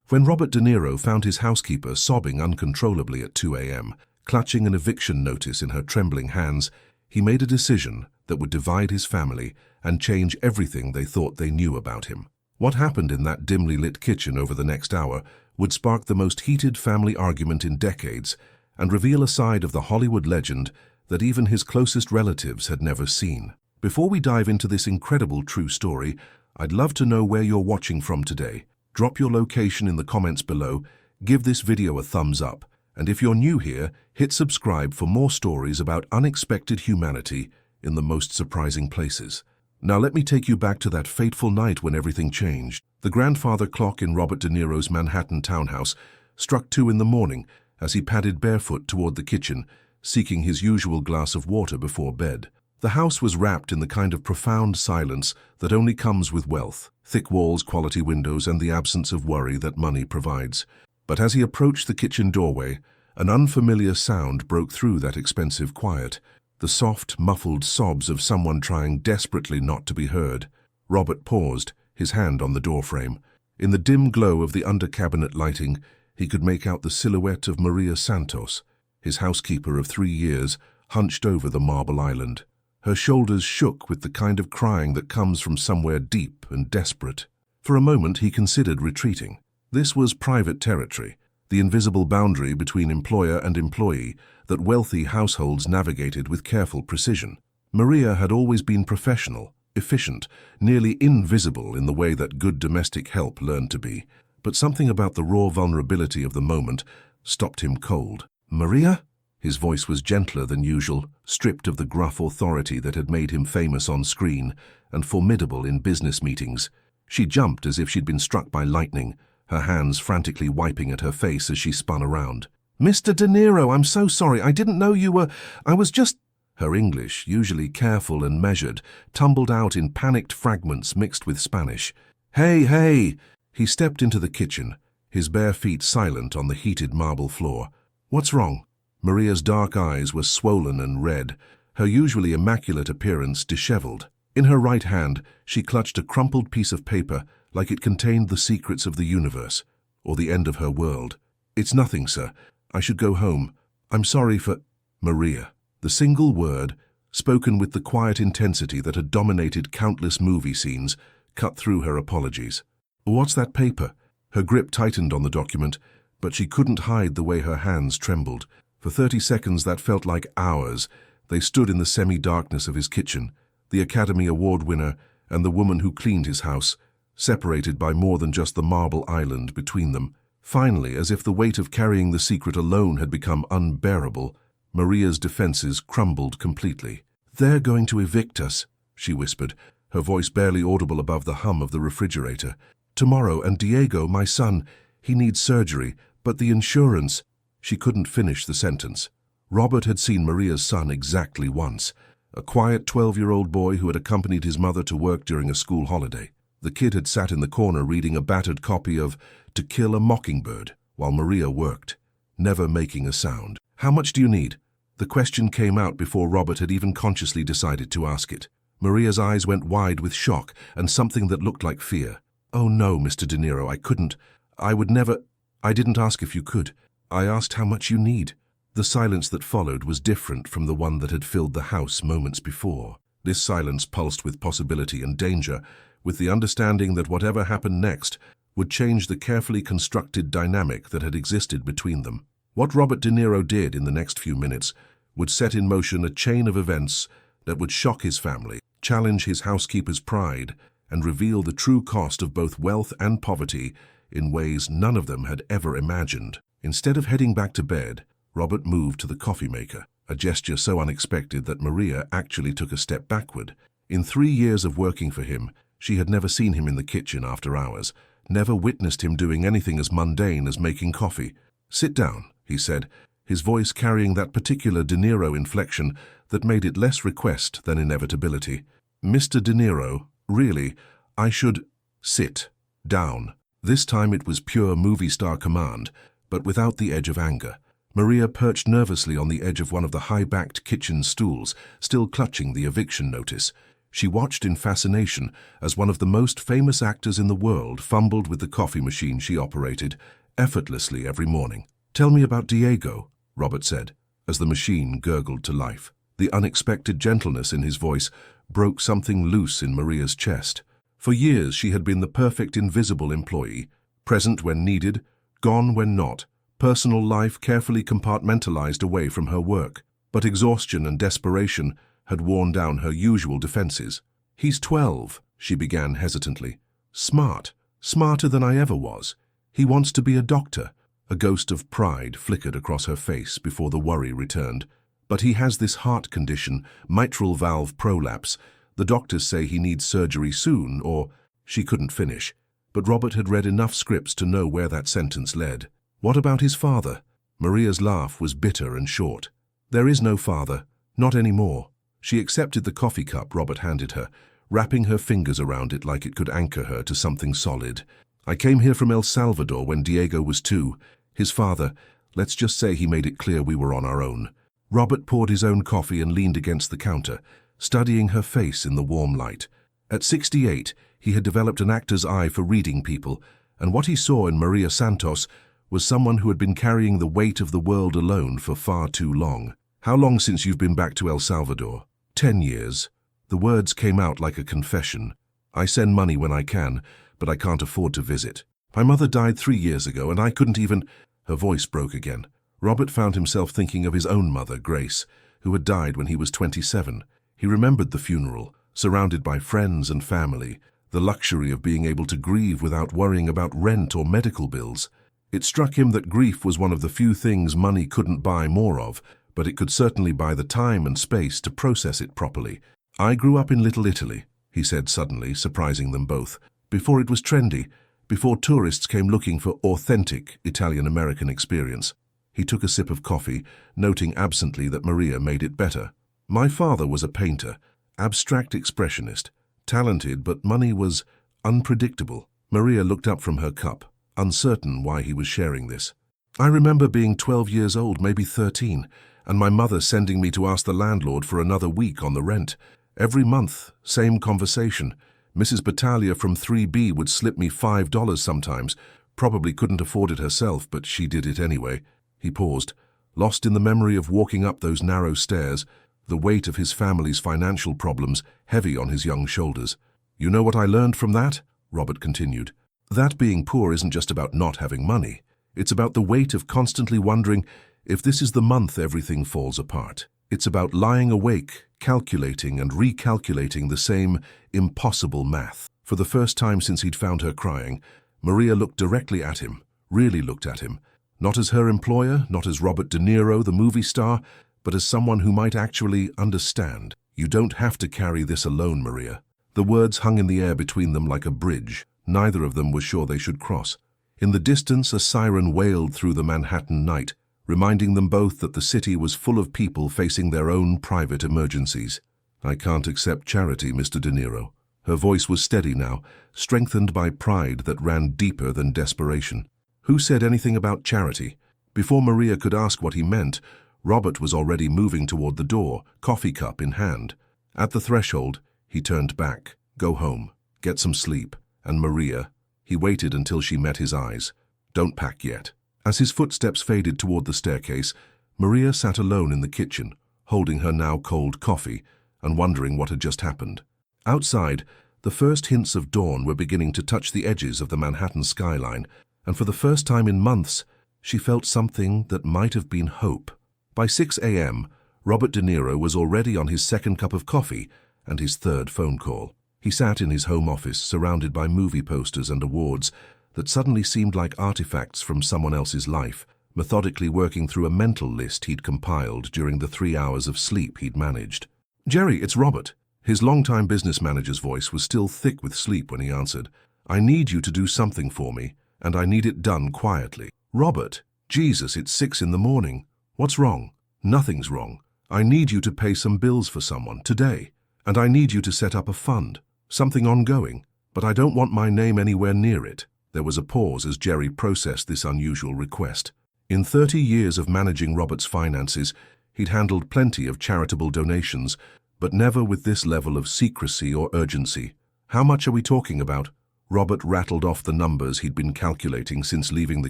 When Robert De Niro found his housekeeper sobbing uncontrollably at 2 a.m., clutching an eviction notice in her trembling hands, he made a decision that would divide his family and change everything they thought they knew about him. What happened in that dimly lit kitchen over the next hour would spark the most heated family argument in decades and reveal a side of the Hollywood legend that even his closest relatives had never seen. Before we dive into this incredible true story, I'd love to know where you're watching from today. Drop your location in the comments below, give this video a thumbs up, and if you're new here, hit subscribe for more stories about unexpected humanity in the most surprising places. Now let me take you back to that fateful night when everything changed. The grandfather clock in Robert De Niro's Manhattan townhouse struck 2 in the morning as he padded barefoot toward the kitchen, seeking his usual glass of water before bed. The house was wrapped in the kind of profound silence that only comes with wealth, thick walls, quality windows, and the absence of worry that money provides. But as he approached the kitchen doorway, an unfamiliar sound broke through that expensive quiet, the soft, muffled sobs of someone trying desperately not to be heard. Robert paused, his hand on the doorframe. In the dim glow of the under-cabinet lighting, he could make out the silhouette of Maria Santos, his housekeeper of 3 years, hunched over the marble island. Her shoulders shook with the kind of crying that comes from somewhere deep and desperate. For a moment he considered retreating. This was private territory, the invisible boundary between employer and employee that wealthy households navigated with careful precision. Maria had always been professional, efficient, nearly invisible in the way that good domestic help learned to be. But something about the raw vulnerability of the moment stopped him cold. "Maria?" His voice was gentler than usual, stripped of the gruff authority that had made him famous on screen and formidable in business meetings. She jumped as if she'd been struck by lightning, her hands frantically wiping at her face as she spun around. "Mr. De Niro, I'm so sorry. I didn't know you were... I was just..." Her English, usually careful and measured, tumbled out in panicked fragments mixed with Spanish. "Hey, hey!" He stepped into the kitchen, his bare feet silent on the heated marble floor. "What's wrong?" Maria's dark eyes were swollen and red, her usually immaculate appearance disheveled. In her right hand, she clutched a crumpled piece of paper like it contained the secrets of the universe, or the end of her world. "It's nothing, sir. I should go home. I'm sorry for..." Maria. The single word, spoken with the quiet intensity that had dominated countless movie scenes, cut through her apologies. "What's that paper?" Her grip tightened on the document, but she couldn't hide the way her hands trembled. For 30 seconds that felt like hours. They stood in the semi-darkness of his kitchen, the Academy Award winner and the woman who cleaned his house, separated by more than just the marble island between them. Finally, as if the weight of carrying the secret alone had become unbearable, Maria's defenses crumbled completely. "They're going to evict us," she whispered, her voice barely audible above the hum of the refrigerator. "Tomorrow, and Diego, my son, he needs surgery, but the insurance..." She couldn't finish the sentence. Robert had seen Maria's son exactly once, a quiet 12-year-old boy who had accompanied his mother to work during a school holiday. The kid had sat in the corner reading a battered copy of To Kill a Mockingbird while Maria worked, never making a sound. "How much do you need?" The question came out before Robert had even consciously decided to ask it. Maria's eyes went wide with shock and something that looked like fear. "Oh no, Mr. De Niro, I couldn't. I would never... I didn't ask if you could. I asked how much you need." The silence that followed was different from the one that had filled the house moments before. This silence pulsed with possibility and danger, with the understanding that whatever happened next would change the carefully constructed dynamic that had existed between them. What Robert De Niro did in the next few minutes would set in motion a chain of events that would shock his family, challenge his housekeeper's pride, and reveal the true cost of both wealth and poverty in ways none of them had ever imagined. Instead of heading back to bed, Robert moved to the coffee maker, a gesture so unexpected that Maria actually took a step backward. In 3 years of working for him, she had never seen him in the kitchen after hours, never witnessed him doing anything as mundane as making coffee. "Sit down," he said, his voice carrying that particular De Niro inflection that made it less request than inevitability. "Mr. De Niro, really, I should..." "Sit down." This time it was pure movie star command, but without the edge of anger. Maria perched nervously on the edge of one of the high-backed kitchen stools, still clutching the eviction notice. She watched in fascination as one of the most famous actors in the world fumbled with the coffee machine she operated effortlessly every morning. "Tell me about Diego," Robert said, as the machine gurgled to life. The unexpected gentleness in his voice broke something loose in Maria's chest. For years she had been the perfect invisible employee, present when needed, gone when not, personal life carefully compartmentalized away from her work. But exhaustion and desperation had worn down her usual defenses. "He's 12, she began hesitantly. "Smart, smarter than I ever was. He wants to be a doctor." A ghost of pride flickered across her face before the worry returned. "But he has this heart condition, mitral valve prolapse. The doctors say he needs surgery soon, or—" She couldn't finish, but Robert had read enough scripts to know where that sentence led. "What about his father?" Maria's laugh was bitter and short. "There is no father, not anymore." She accepted the coffee cup Robert handed her, wrapping her fingers around it like it could anchor her to something solid. "I came here from El Salvador when Diego was 2. His father, let's just say he made it clear we were on our own." Robert poured his own coffee and leaned against the counter, studying her face in the warm light. At 68, he had developed an actor's eye for reading people, and what he saw in Maria Santos was someone who had been carrying the weight of the world alone for far too long. "How long since you've been back to El Salvador?" 10 years. The words came out like a confession. "I send money when I can, but I can't afford to visit. My mother died 3 years ago, and I couldn't even—" Her voice broke again. Robert found himself thinking of his own mother, Grace, who had died when he was 27. He remembered the funeral, surrounded by friends and family, the luxury of being able to grieve without worrying about rent or medical bills. It struck him that grief was one of the few things money couldn't buy more of, but it could certainly buy the time and space to process it properly. "I grew up in Little Italy," he said suddenly, surprising them both. "Before it was trendy, before tourists came looking for authentic Italian-American experience." He took a sip of coffee, noting absently that Maria made it better. "My father was a painter, abstract expressionist, talented, but money was unpredictable." Maria looked up from her cup, uncertain why he was sharing this. "I remember being 12 years old, maybe 13, and my mother sending me to ask the landlord for another week on the rent. Every month, same conversation. Mrs. Battaglia from 3B would slip me $5 sometimes. Probably couldn't afford it herself, but she did it anyway." He paused, lost in the memory of walking up those narrow stairs, the weight of his family's financial problems heavy on his young shoulders. "You know what I learned from that?" Robert continued. "That being poor isn't just about not having money. It's about the weight of constantly wondering if this is the month everything falls apart. It's about lying awake, calculating and recalculating the same impossible math." For the first time since he'd found her crying, Maria looked directly at him, really looked at him. Not as her employer, not as Robert De Niro, the movie star, but as someone who might actually understand. "You don't have to carry this alone, Maria." The words hung in the air between them like a bridge. Neither of them was sure they should cross. In the distance, a siren wailed through the Manhattan night, reminding them both that the city was full of people facing their own private emergencies. "I can't accept charity, Mr. De Niro." Her voice was steady now, strengthened by pride that ran deeper than desperation. "Who said anything about charity?" Before Maria could ask what he meant, Robert was already moving toward the door, coffee cup in hand. At the threshold, he turned back. "Go home. Get some sleep. And Maria—" He waited until she met his eyes. "Don't pack yet." As his footsteps faded toward the staircase, Maria sat alone in the kitchen, holding her now cold coffee and wondering what had just happened. Outside, the first hints of dawn were beginning to touch the edges of the Manhattan skyline, and for the first time in months, she felt something that might have been hope. By 6 a.m., Robert De Niro was already on his second cup of coffee and his third phone call. He sat in his home office, surrounded by movie posters and awards that suddenly seemed like artifacts from someone else's life, methodically working through a mental list he'd compiled during the 3 hours of sleep he'd managed. "Jerry, it's Robert." His longtime business manager's voice was still thick with sleep when he answered. "I need you to do something for me, and I need it done quietly." "Robert, Jesus, it's 6 in the morning. What's wrong?" "Nothing's wrong. I need you to pay some bills for someone, today. And I need you to set up a fund, something ongoing. But I don't want my name anywhere near it." There was a pause as Jerry processed this unusual request. In 30 years of managing Robert's finances, he'd handled plenty of charitable donations, but never with this level of secrecy or urgency. How much are we talking about? Robert rattled off the numbers he'd been calculating since leaving the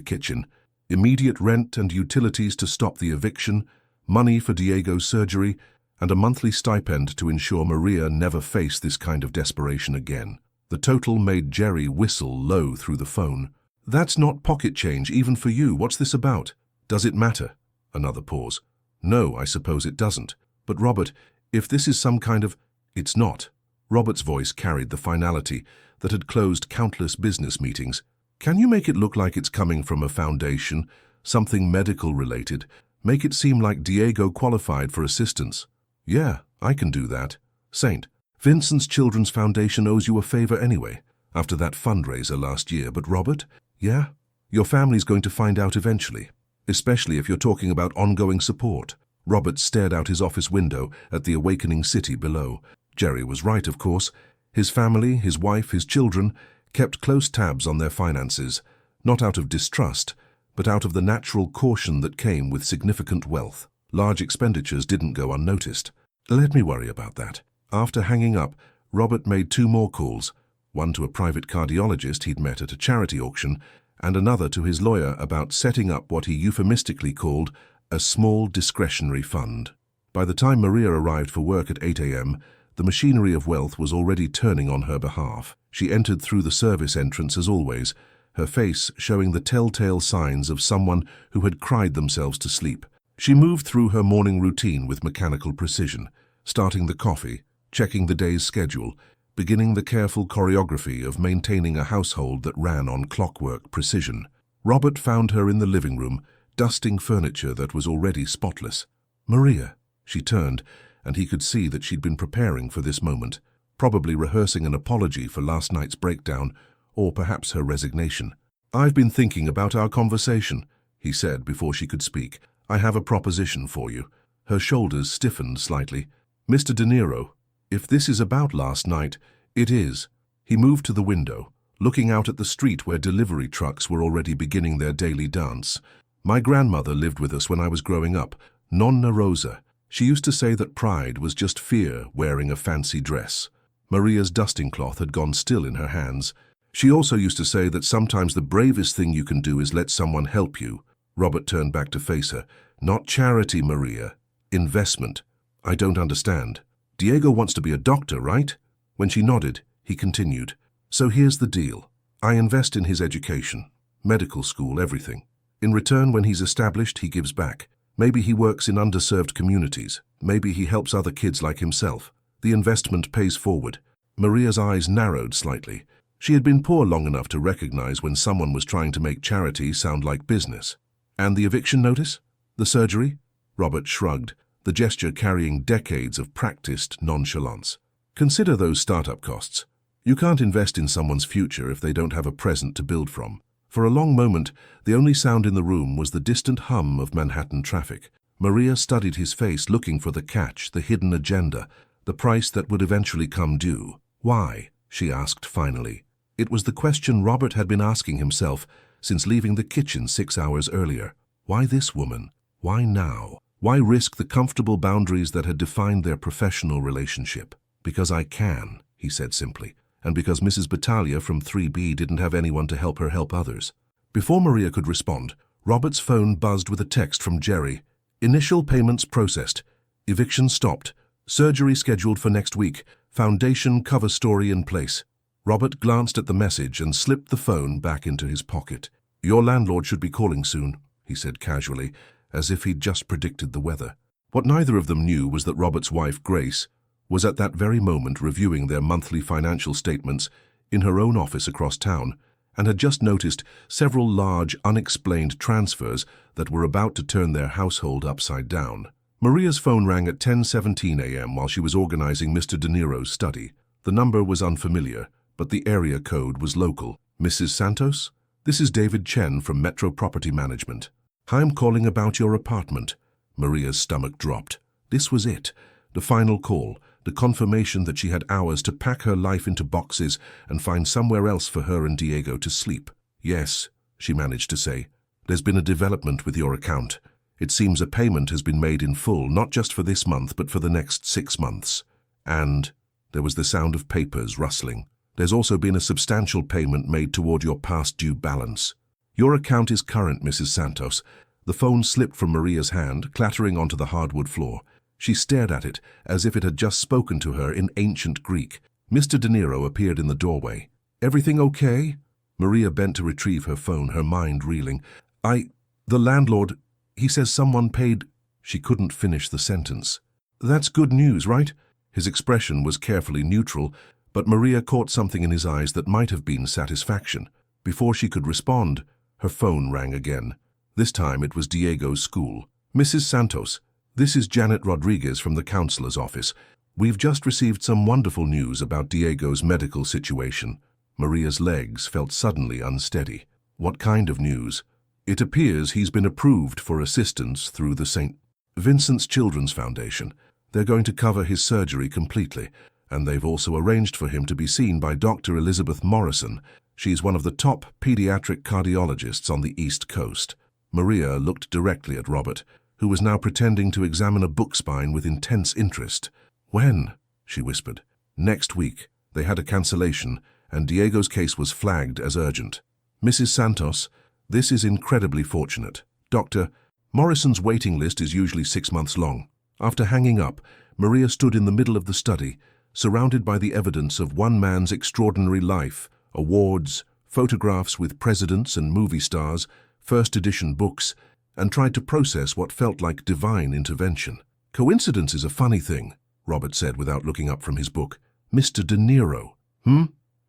kitchen. Immediate rent and utilities to stop the eviction, money for Diego's surgery, and a monthly stipend to ensure Maria never faced this kind of desperation again. The total made Jerry whistle low through the phone. That's not pocket change, even for you. What's this about? Does it matter? Another pause. No, I suppose it doesn't. But Robert, if this is some kind of... It's not. Robert's voice carried the finality that had closed countless business meetings. Can you make it look like it's coming from a foundation, something medical related? Make it seem like Diego qualified for assistance. Yeah, I can do that. Saint, Vincent's Children's Foundation owes you a favor anyway, after that fundraiser last year. But Robert, yeah? Your family's going to find out eventually, especially if you're talking about ongoing support. Robert stared out his office window at the awakening city below. Jerry was right, of course. His family, his wife, his children, kept close tabs on their finances, not out of distrust, but out of the natural caution that came with significant wealth. Large expenditures didn't go unnoticed. Let me worry about that. After hanging up, Robert made 2 more calls, one to a private cardiologist he'd met at a charity auction, and another to his lawyer about setting up what he euphemistically called a small discretionary fund. By the time Maria arrived for work at 8 a.m., the machinery of wealth was already turning on her behalf. She entered through the service entrance as always, her face showing the telltale signs of someone who had cried themselves to sleep. She moved through her morning routine with mechanical precision, starting the coffee, checking the day's schedule, beginning the careful choreography of maintaining a household that ran on clockwork precision. Robert found her in the living room, dusting furniture that was already spotless. Maria, she turned, and he could see that she'd been preparing for this moment, probably rehearsing an apology for last night's breakdown, or perhaps her resignation. I've been thinking about our conversation, he said before she could speak. I have a proposition for you. Her shoulders stiffened slightly. Mr. De Niro, if this is about last night, it is. He moved to the window, looking out at the street where delivery trucks were already beginning their daily dance. My grandmother lived with us when I was growing up, Nonna Rosa. She used to say that pride was just fear wearing a fancy dress. Maria's dusting cloth had gone still in her hands. She also used to say that sometimes the bravest thing you can do is let someone help you. Robert turned back to face her. Not charity, Maria. Investment. I don't understand. Diego wants to be a doctor, right? When she nodded, he continued. So here's the deal. I invest in his education, medical school, everything. In return, when he's established, he gives back. Maybe he works in underserved communities. Maybe he helps other kids like himself. The investment pays forward. Maria's eyes narrowed slightly. She had been poor long enough to recognize when someone was trying to make charity sound like business. And the eviction notice? The surgery? Robert shrugged, the gesture carrying decades of practiced nonchalance. Consider those startup costs. You can't invest in someone's future if they don't have a present to build from. For a long moment, the only sound in the room was the distant hum of Manhattan traffic. Maria studied his face, looking for the catch, the hidden agenda, the price that would eventually come due. Why? She asked finally. It was the question Robert had been asking himself since leaving the kitchen 6 hours earlier. Why this woman? Why now? Why risk the comfortable boundaries that had defined their professional relationship? Because I can, he said simply, and because Mrs. Battaglia from 3B didn't have anyone to help her help others. Before Maria could respond, Robert's phone buzzed with a text from Jerry. Initial payments processed. Eviction stopped. Surgery scheduled for next week. Foundation cover story in place. Robert glanced at the message and slipped the phone back into his pocket. Your landlord should be calling soon, he said casually, as if he'd just predicted the weather. What neither of them knew was that Robert's wife, Grace, was at that very moment reviewing their monthly financial statements in her own office across town, and had just noticed several large, unexplained transfers that were about to turn their household upside down. Maria's phone rang at 10:17 a.m. while she was organizing Mr. De Niro's study. The number was unfamiliar, but the area code was local. Mrs. Santos? This is David Chen from Metro Property Management. I'm calling about your apartment. Maria's stomach dropped. This was it. The final call. The confirmation that she had hours to pack her life into boxes and find somewhere else for her and Diego to sleep. Yes, she managed to say. There's been a development with your account. It seems a payment has been made in full, not just for this month, but for the next 6 months. And there was the sound of papers rustling. There's also been a substantial payment made toward your past due balance. Your account is current, Mrs. Santos. The phone slipped from Maria's hand, clattering onto the hardwood floor. She stared at it as if it had just spoken to her in ancient Greek. Mr. De Niro appeared in the doorway. Everything okay? Maria bent to retrieve her phone, her mind reeling. The landlord, he says someone paid. She couldn't finish the sentence. That's good news, right? His expression was carefully neutral, but Maria caught something in his eyes that might have been satisfaction. Before she could respond, her phone rang again. This time it was Diego's school. Mrs. Santos, this is Janet Rodriguez from the counselor's office. We've just received some wonderful news about Diego's medical situation. Maria's legs felt suddenly unsteady. What kind of news? It appears he's been approved for assistance through the St. Vincent's Children's Foundation. They're going to cover his surgery completely, and they've also arranged for him to be seen by Dr. Elizabeth Morrison. She's one of the top pediatric cardiologists on the East Coast. Maria looked directly at Robert, who was now pretending to examine a book spine with intense interest. When? She whispered. Next week. They had a cancellation, and Diego's case was flagged as urgent. Mrs. Santos, this is incredibly fortunate. Dr. Morrison's waiting list is usually 6 months long. After hanging up, Maria stood in the middle of the study, surrounded by the evidence of one man's extraordinary life, awards, photographs with presidents and movie stars, first-edition books, and tried to process what felt like divine intervention. Coincidence is a funny thing, Robert said without looking up from his book. Mr. De Niro.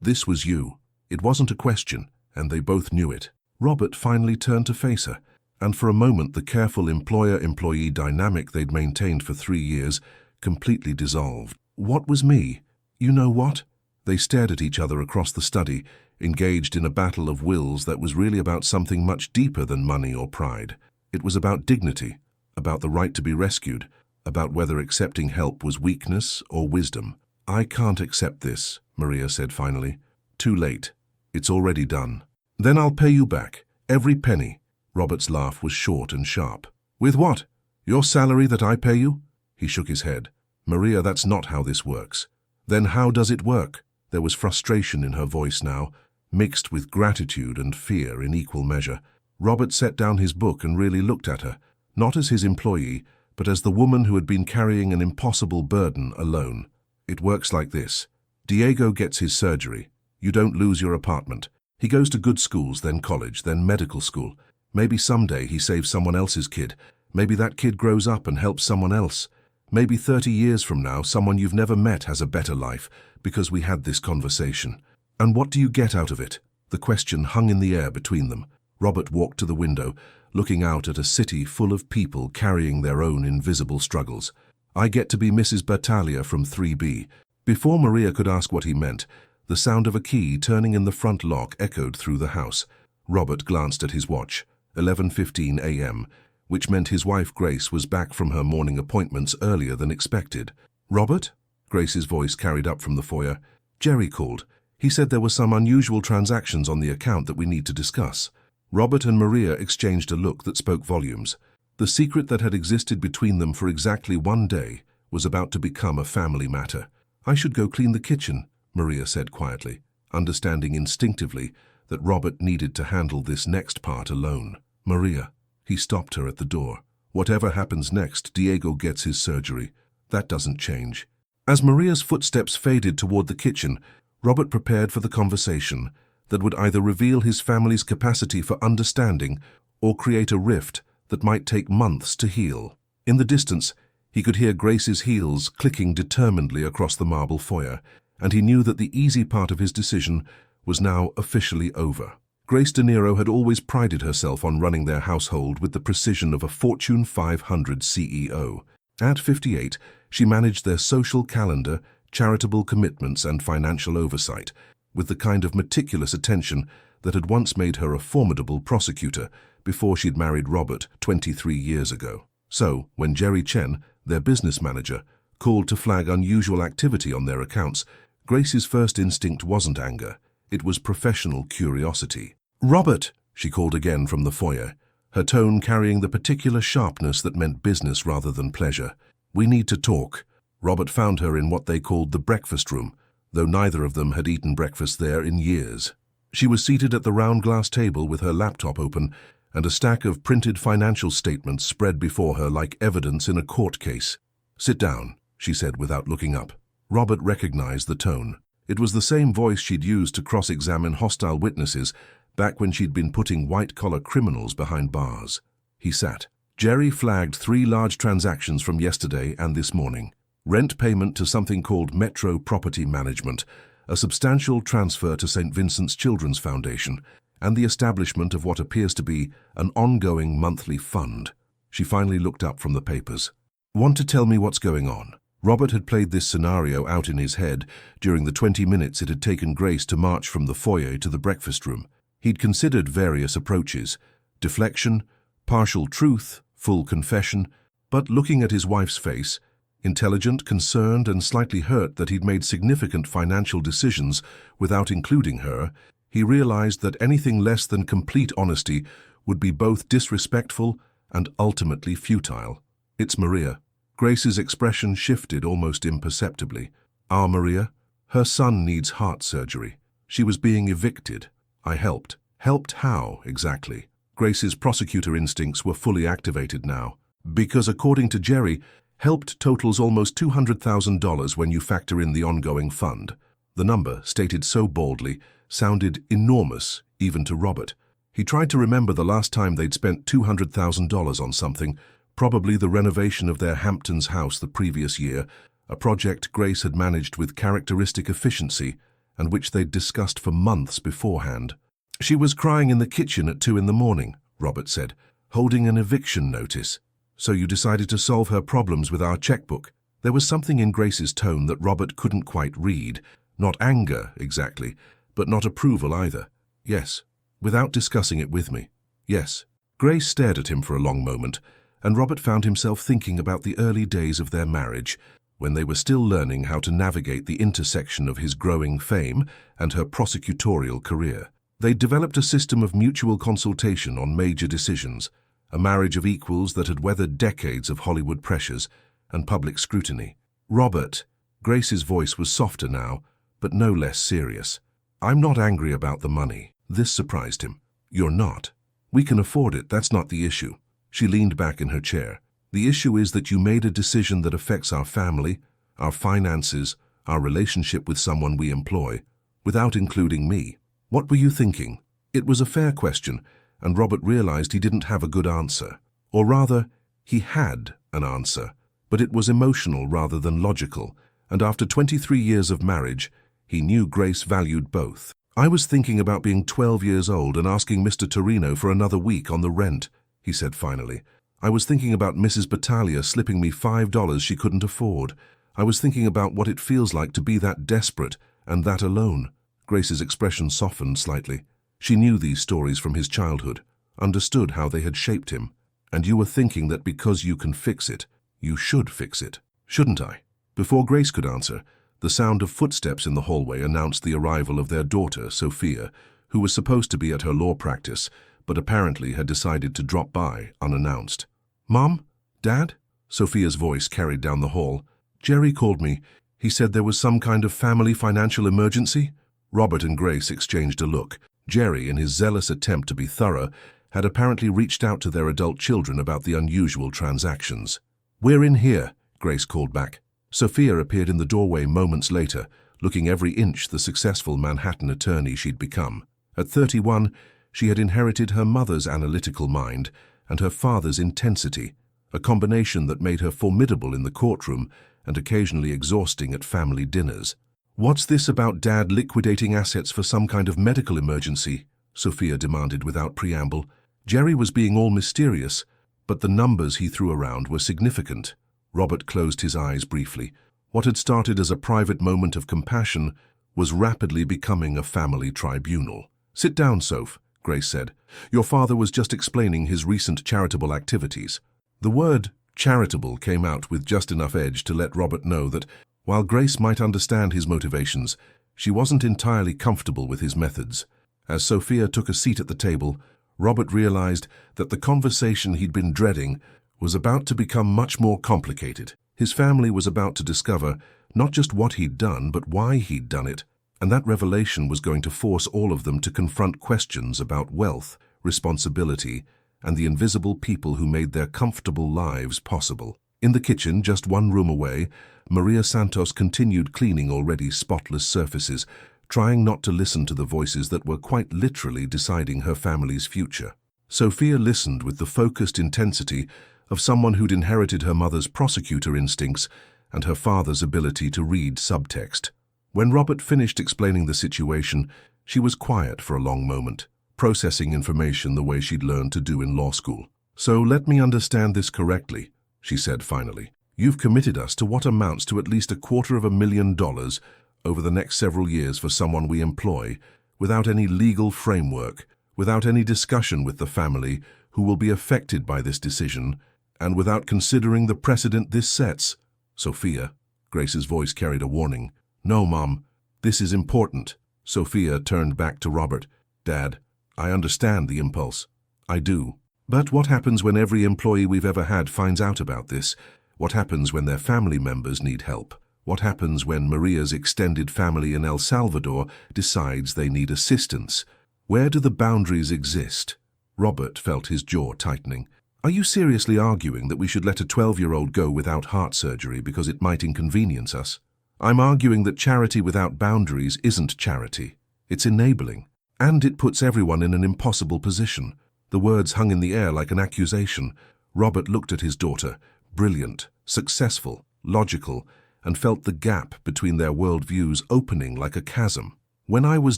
This was you. It wasn't a question, and they both knew it. Robert finally turned to face her, and for a moment the careful employer-employee dynamic they'd maintained for 3 years completely dissolved. What was me? You know what? They stared at each other across the study, engaged in a battle of wills that was really about something much deeper than money or pride. It was about dignity, about the right to be rescued, about whether accepting help was weakness or wisdom. I can't accept this, Maria said finally. Too late. It's already done. Then I'll pay you back, every penny. Robert's laugh was short and sharp. With what? Your salary that I pay you? He shook his head. Maria, that's not how this works. Then how does it work? There was frustration in her voice now, mixed with gratitude and fear in equal measure. Robert set down his book and really looked at her, not as his employee, but as the woman who had been carrying an impossible burden alone. It works like this. Diego gets his surgery. You don't lose your apartment. He goes to good schools, then college, then medical school. Maybe someday he saves someone else's kid. Maybe that kid grows up and helps someone else. Maybe 30 years from now, someone you've never met has a better life because we had this conversation. And what do you get out of it? The question hung in the air between them. Robert walked to the window, looking out at a city full of people carrying their own invisible struggles. I get to be Mrs. Bertalia from 3B. Before Maria could ask what he meant, the sound of a key turning in the front lock echoed through the house. Robert glanced at his watch, 11:15 a.m., which meant his wife Grace was back from her morning appointments earlier than expected. Robert? Grace's voice carried up from the foyer. Jerry called. He said there were some unusual transactions on the account that we need to discuss. Robert and Maria exchanged a look that spoke volumes. The secret that had existed between them for exactly 1 day was about to become a family matter. I should go clean the kitchen, Maria said quietly, understanding instinctively that Robert needed to handle this next part alone. Maria. He stopped her at the door. Whatever happens next, Diego gets his surgery. That doesn't change. As Maria's footsteps faded toward the kitchen, Robert prepared for the conversation that would either reveal his family's capacity for understanding or create a rift that might take months to heal. In the distance, he could hear Grace's heels clicking determinedly across the marble foyer, and he knew that the easy part of his decision was now officially over. Grace De Niro had always prided herself on running their household with the precision of a Fortune 500 CEO. At 58, she managed their social calendar, charitable commitments, and financial oversight, with the kind of meticulous attention that had once made her a formidable prosecutor before she'd married Robert 23 years ago. So, when Jerry Chen, their business manager, called to flag unusual activity on their accounts, Grace's first instinct wasn't anger. It was professional curiosity. "Robert!" she called again from the foyer, her tone carrying the particular sharpness that meant business rather than pleasure. "We need to talk." Robert found her in what they called the breakfast room, though neither of them had eaten breakfast there in years. She was seated at the round glass table with her laptop open and a stack of printed financial statements spread before her like evidence in a court case. "Sit down," she said without looking up. Robert recognized the tone. It was the same voice she'd used to cross-examine hostile witnesses back when she'd been putting white-collar criminals behind bars. He sat. Jerry flagged 3 large transactions from yesterday and this morning. Rent payment to something called Metro Property Management, a substantial transfer to St. Vincent's Children's Foundation, and the establishment of what appears to be an ongoing monthly fund. She finally looked up from the papers. "Want to tell me what's going on?" Robert had played this scenario out in his head during the 20 minutes it had taken Grace to march from the foyer to the breakfast room. He'd considered various approaches: deflection, partial truth, full confession, but looking at his wife's face, intelligent, concerned, and slightly hurt that he'd made significant financial decisions without including her, he realized that anything less than complete honesty would be both disrespectful and ultimately futile. "It's Maria." Grace's expression shifted almost imperceptibly. "Ah, Maria? Her son needs heart surgery. She was being evicted. I helped." "Helped how, exactly?" Grace's prosecutor instincts were fully activated now. "Because according to Jerry, helped totals almost $200,000 when you factor in the ongoing fund." The number, stated so boldly, sounded enormous even to Robert. He tried to remember the last time they'd spent $200,000 on something, probably the renovation of their Hamptons house the previous year, a project Grace had managed with characteristic efficiency and which they'd discussed for months beforehand. "She was crying in the kitchen at 2 in the morning, Robert said, "holding an eviction notice. So you decided to solve her problems with our checkbook." There was something in Grace's tone that Robert couldn't quite read, not anger exactly, but not approval either. "Yes." "Without discussing it with me?" "Yes." Grace stared at him for a long moment, and Robert found himself thinking about the early days of their marriage, when they were still learning how to navigate the intersection of his growing fame and her prosecutorial career. They developed a system of mutual consultation on major decisions, a marriage of equals that had weathered decades of Hollywood pressures and public scrutiny. "Robert," Grace's voice was softer now, but no less serious. "I'm not angry about the money." This surprised him. "You're not? We can afford it, that's not the issue." She leaned back in her chair. "The issue is that you made a decision that affects our family, our finances, our relationship with someone we employ, without including me. What were you thinking?" It was a fair question, and Robert realized he didn't have a good answer. Or rather, he had an answer, but it was emotional rather than logical, and after 23 years of marriage, he knew Grace valued both. "I was thinking about being 12 years old and asking Mr. Torino for another week on the rent," he said finally. "I was thinking about Mrs. Battaglia slipping me $5 she couldn't afford. I was thinking about what it feels like to be that desperate and that alone." Grace's expression softened slightly. She knew these stories from his childhood, understood how they had shaped him. "And you were thinking that because you can fix it, you should fix it. Shouldn't I?" Before Grace could answer, the sound of footsteps in the hallway announced the arrival of their daughter, Sophia, who was supposed to be at her law practice, but apparently had decided to drop by unannounced. "Mom? Dad?" Sophia's voice carried down the hall. "Jerry called me. He said there was some kind of family financial emergency." Robert and Grace exchanged a look. Jerry, in his zealous attempt to be thorough, had apparently reached out to their adult children about the unusual transactions. "We're in here," Grace called back. Sophia appeared in the doorway moments later, looking every inch the successful Manhattan attorney she'd become. At 31, she had inherited her mother's analytical mind and her father's intensity, a combination that made her formidable in the courtroom and occasionally exhausting at family dinners. "What's this about Dad liquidating assets for some kind of medical emergency?" Sophia demanded without preamble. Jerry was being all mysterious, but the numbers he threw around were significant. Robert closed his eyes briefly. What had started as a private moment of compassion was rapidly becoming a family tribunal. "Sit down, Soph," Grace said. "Your father was just explaining his recent charitable activities." The word charitable came out with just enough edge to let Robert know that, while Grace might understand his motivations, she wasn't entirely comfortable with his methods. As Sophia took a seat at the table, Robert realized that the conversation he'd been dreading was about to become much more complicated. His family was about to discover not just what he'd done, but why he'd done it, and that revelation was going to force all of them to confront questions about wealth, responsibility, and the invisible people who made their comfortable lives possible. In the kitchen, just one room away, Maria Santos continued cleaning already spotless surfaces, trying not to listen to the voices that were quite literally deciding her family's future. Sophia listened with the focused intensity of someone who'd inherited her mother's prosecutor instincts and her father's ability to read subtext. When Robert finished explaining the situation, she was quiet for a long moment, processing information the way she'd learned to do in law school. "So let me understand this correctly," she said finally. "You've committed us to what amounts to at least $250,000 over the next several years for someone we employ, without any legal framework, without any discussion with the family who will be affected by this decision, and without considering the precedent this sets." "Sophia," Grace's voice carried a warning. "No, Mom, this is important." Sophia turned back to Robert. "Dad, I understand the impulse. I do. But what happens when every employee we've ever had finds out about this? What happens when their family members need help? What happens when Maria's extended family in El Salvador decides they need assistance? Where do the boundaries exist?" Robert felt his jaw tightening. "Are you seriously arguing that we should let a 12-year-old go without heart surgery because it might inconvenience us? I'm arguing that charity without boundaries isn't charity. It's enabling. And it puts everyone in an impossible position." The words hung in the air like an accusation. Robert looked at his daughter, brilliant, successful, logical, and felt the gap between their worldviews opening like a chasm. "When I was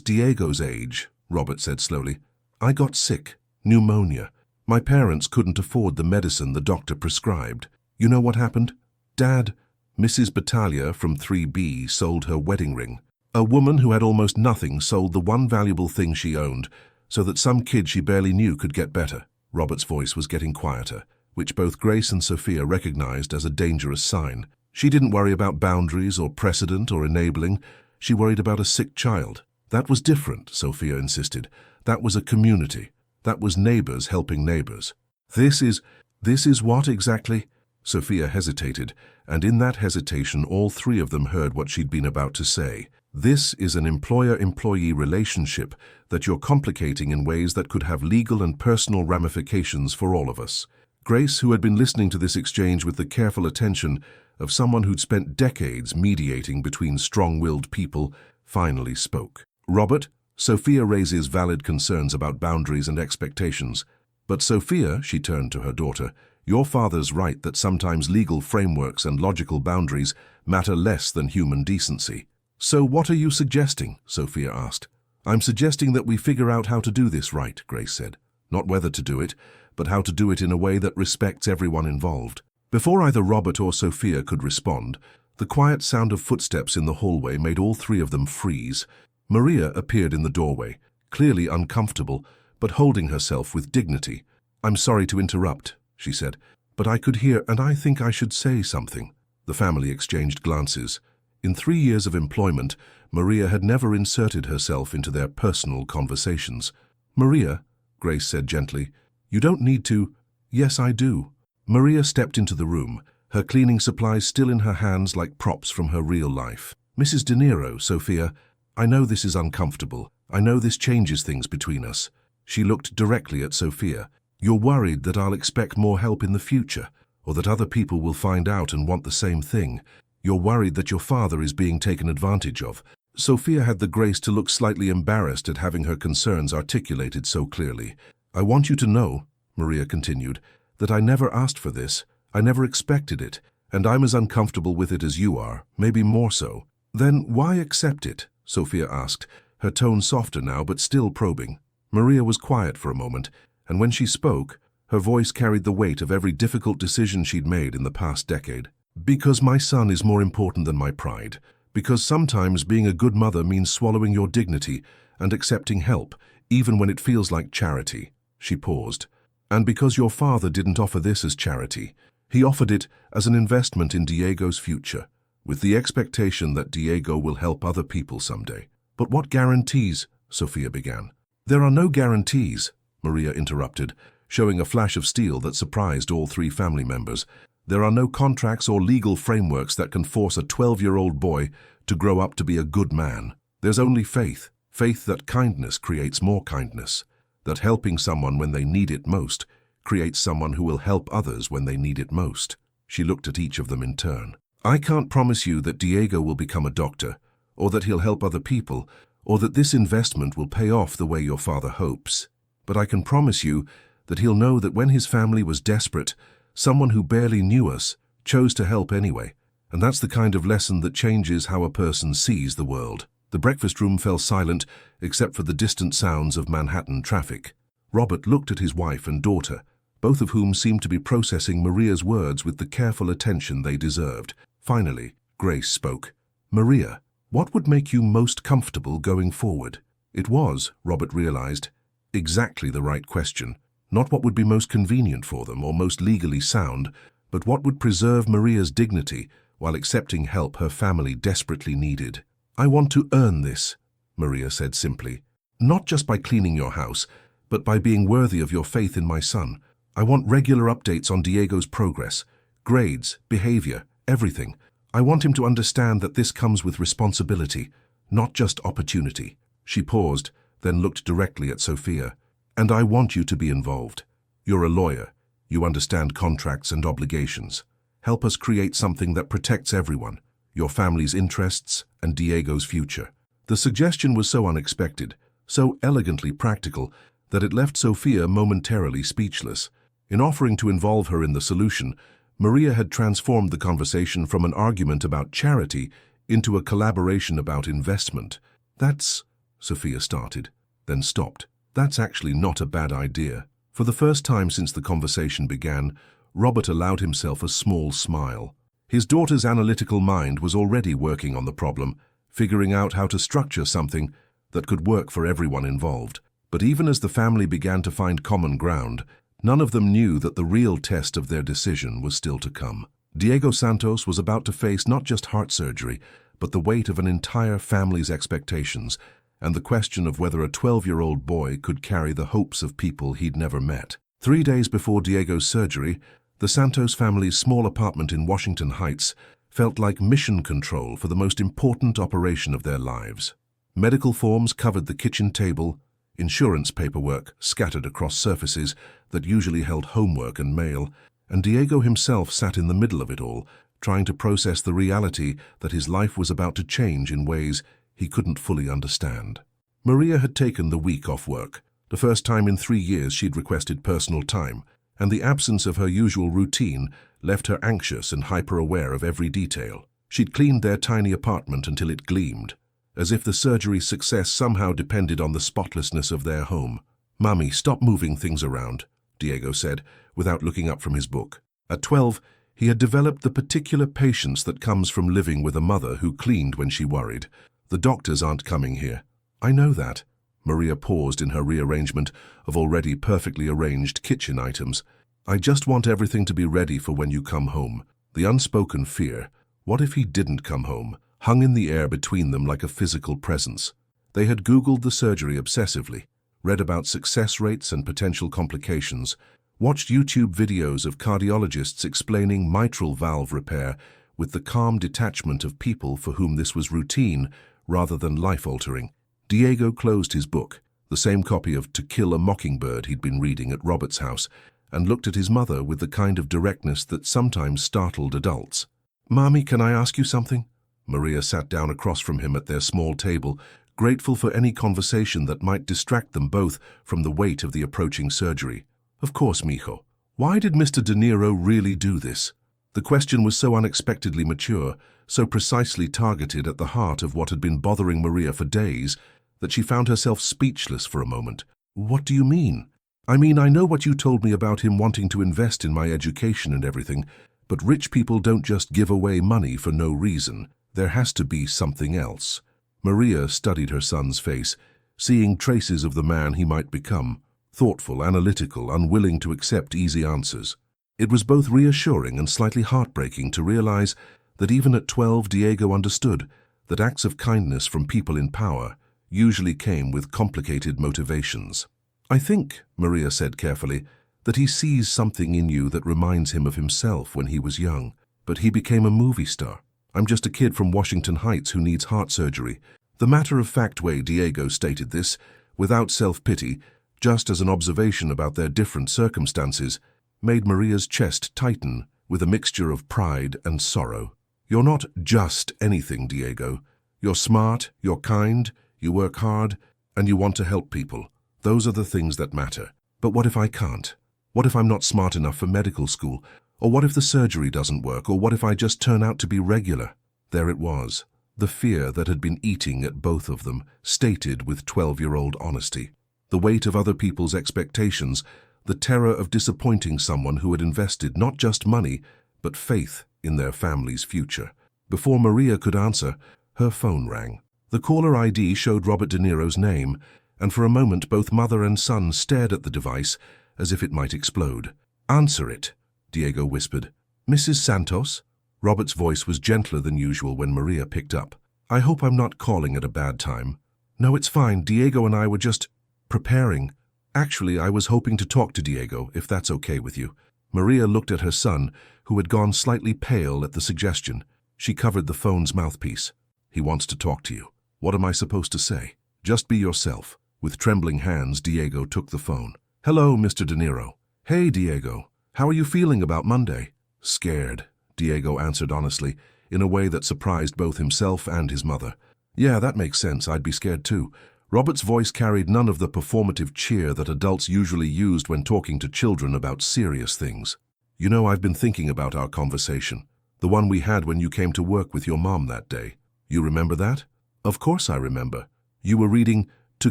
Diego's age," Robert said slowly, "I got sick, pneumonia. My parents couldn't afford the medicine the doctor prescribed. You know what happened? Dad, Mrs. Battaglia from 3B sold her wedding ring. A woman who had almost nothing sold the one valuable thing she owned, so that some kid she barely knew could get better." Robert's voice was getting quieter, which both Grace and Sophia recognized as a dangerous sign. She didn't worry about boundaries or precedent or enabling. She worried about a sick child. "That was different," Sophia insisted. "That was a community. That was neighbors helping neighbors." This is what exactly?" Sophia hesitated, and in that hesitation all three of them heard what she'd been about to say. "This is an employer-employee relationship that you're complicating in ways that could have legal and personal ramifications for all of us." Grace, who had been listening to this exchange with the careful attention of someone who'd spent decades mediating between strong-willed people, finally spoke. "Robert, Sophia raises valid concerns about boundaries and expectations. But Sophia," she turned to her daughter, "your father's right that sometimes legal frameworks and logical boundaries matter less than human decency." "So what are you suggesting?" Sophia asked. "I'm suggesting that we figure out how to do this right," Grace said. "Not whether to do it, but how to do it in a way that respects everyone involved." Before either Robert or Sophia could respond, the quiet sound of footsteps in the hallway made all three of them freeze. Maria appeared in the doorway, clearly uncomfortable, but holding herself with dignity. "I'm sorry to interrupt," she said, "but I could hear, and I think I should say something." The family exchanged glances. In 3 years of employment, Maria had never inserted herself into their personal conversations. "Maria," Grace said gently, "you don't need to." "Yes, I do." Maria stepped into the room, her cleaning supplies still in her hands like props from her real life. "Mrs. De Niro, Sophia, I know this is uncomfortable. I know this changes things between us." She looked directly at Sophia. "You're worried that I'll expect more help in the future, or that other people will find out and want the same thing. You're worried that your father is being taken advantage of." Sophia had the grace to look slightly embarrassed at having her concerns articulated so clearly. "I want you to know," Maria continued, "that I never asked for this. I never expected it, and I'm as uncomfortable with it as you are, maybe more so." "Then why accept it?" Sophia asked, her tone softer now but still probing. Maria was quiet for a moment, and when she spoke, her voice carried the weight of every difficult decision she'd made in the past decade. "Because my son is more important than my pride. Because sometimes being a good mother means swallowing your dignity and accepting help, even when it feels like charity." She paused. "And because your father didn't offer this as charity. He offered it as an investment in Diego's future, with the expectation that Diego will help other people someday." "But what guarantees?" Sophia began. "There are no guarantees," Maria interrupted, showing a flash of steel that surprised all three family members. There are no contracts or legal frameworks that can force a 12-year-old boy to grow up to be a good man. There's only faith. Faith that kindness creates more kindness, that helping someone when they need it most creates someone who will help others when they need it most. She looked at each of them in turn. I can't promise you that Diego will become a doctor, or that he'll help other people, or that this investment will pay off the way your father hopes. But I can promise you that he'll know that when his family was desperate, someone who barely knew us chose to help anyway. And that's the kind of lesson that changes how a person sees the world. The breakfast room fell silent except for the distant sounds of Manhattan traffic. Robert looked at his wife and daughter, both of whom seemed to be processing Maria's words with the careful attention they deserved. Finally, Grace spoke. Maria, what would make you most comfortable going forward? It was, Robert realized, exactly the right question. Not what would be most convenient for them or most legally sound, but what would preserve Maria's dignity while accepting help her family desperately needed. I want to earn this, Maria said simply. Not just by cleaning your house, but by being worthy of your faith in my son. I want regular updates on Diego's progress, grades, behavior, everything. I want him to understand that this comes with responsibility, not just opportunity. She paused, then looked directly at Sophia. And I want you to be involved. You're a lawyer. You understand contracts and obligations. Help us create something that protects everyone, your family's interests and Diego's future. The suggestion was so unexpected, so elegantly practical, that it left Sophia momentarily speechless. In offering to involve her in the solution, Maria had transformed the conversation from an argument about charity into a collaboration about investment. That's, Sophia started, then stopped. That's actually not a bad idea. For the first time since the conversation began, Robert allowed himself a small smile. His daughter's analytical mind was already working on the problem, figuring out how to structure something that could work for everyone involved. But even as the family began to find common ground, none of them knew that the real test of their decision was still to come. Diego Santos was about to face not just heart surgery, but the weight of an entire family's expectations, and the question of whether a 12-year-old boy could carry the hopes of people he'd never met. 3 days before Diego's surgery, the Santos family's small apartment in Washington Heights felt like mission control for the most important operation of their lives. Medical forms covered the kitchen table, insurance paperwork scattered across surfaces that usually held homework and mail, and Diego himself sat in the middle of it all, trying to process the reality that his life was about to change in ways he couldn't fully understand. Maria had taken the week off work, the first time in 3 years she'd requested personal time, and the absence of her usual routine left her anxious and hyper-aware of every detail. She'd cleaned their tiny apartment until it gleamed, as if the surgery's success somehow depended on the spotlessness of their home. "Mommy, stop moving things around," Diego said, without looking up from his book. At 12, he had developed the particular patience that comes from living with a mother who cleaned when she worried. "The doctors aren't coming here." "I know that." Maria paused in her rearrangement of already perfectly arranged kitchen items. "I just want everything to be ready for when you come home." The unspoken fear, what if he didn't come home, hung in the air between them like a physical presence. They had Googled the surgery obsessively, read about success rates and potential complications, watched YouTube videos of cardiologists explaining mitral valve repair with the calm detachment of people for whom this was routine rather than life-altering. Diego closed his book, the same copy of To Kill a Mockingbird he'd been reading at Robert's house, and looked at his mother with the kind of directness that sometimes startled adults. "Mommy, can I ask you something?" Maria sat down across from him at their small table, grateful for any conversation that might distract them both from the weight of the approaching surgery. "Of course, mijo. Why did Mr. De Niro really do this?" The question was so unexpectedly mature, so precisely targeted at the heart of what had been bothering Maria for days, that she found herself speechless for a moment. "What do you mean?" "I mean, I know what you told me about him wanting to invest in my education and everything, but rich people don't just give away money for no reason. There has to be something else." Maria studied her son's face, seeing traces of the man he might become, thoughtful, analytical, unwilling to accept easy answers. It was both reassuring and slightly heartbreaking to realize that even at 12 Diego understood that acts of kindness from people in power usually came with complicated motivations. "I think," Maria said carefully, that he sees something in you that reminds him of himself when he was young. But he became a movie star. I'm just a kid from Washington Heights who needs heart surgery. The matter-of-fact way Diego stated this, without self-pity, just as an observation about their different circumstances, made Maria's chest tighten with a mixture of pride and sorrow. You're not just anything, Diego. You're smart, you're kind, you work hard, and you want to help people. Those are the things that matter. But what if I can't? What if I'm not smart enough for medical school? Or what if the surgery doesn't work? Or what if I just turn out to be regular? There it was, the fear that had been eating at both of them, stated with 12-year-old honesty. The weight of other people's expectations, the terror of disappointing someone who had invested not just money, but faith in their family's future. Before Maria could answer, her phone rang. The caller ID showed Robert De Niro's name, and for a moment both mother and son stared at the device as if it might explode. "Answer it," Diego whispered. "Mrs. Santos?" Robert's voice was gentler than usual when Maria picked up. "I hope I'm not calling at a bad time." "No, it's fine. Diego and I were just preparing. Actually, I was hoping to talk to Diego, if that's okay with you." Maria looked at her son, who had gone slightly pale at the suggestion. She covered the phone's mouthpiece. "He wants to talk to you. What am I supposed to say?" "Just be yourself." With trembling hands, Diego took the phone. "Hello, Mr. De Niro." "Hey, Diego. How are you feeling about Monday?" "Scared," Diego answered honestly, in a way that surprised both himself and his mother. "Yeah, that makes sense. I'd be scared too." Robert's voice carried none of the performative cheer that adults usually used when talking to children about serious things. "You know, I've been thinking about our conversation. The one we had when you came to work with your mom that day. You remember that?" "Of course I remember. You were reading To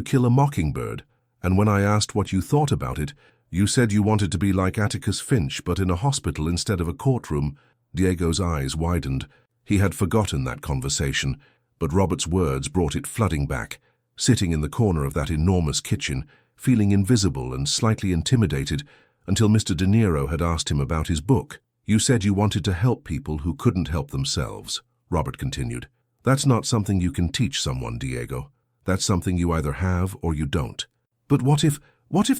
Kill a Mockingbird, and when I asked what you thought about it, you said you wanted to be like Atticus Finch, but in a hospital instead of a courtroom." Diego's eyes widened. He had forgotten that conversation, but Robert's words brought it flooding back. Sitting in the corner of that enormous kitchen, feeling invisible and slightly intimidated, until Mr. De Niro had asked him about his book. "You said you wanted to help people who couldn't help themselves," Robert continued. "That's not something you can teach someone, Diego. That's something you either have or you don't." "But what if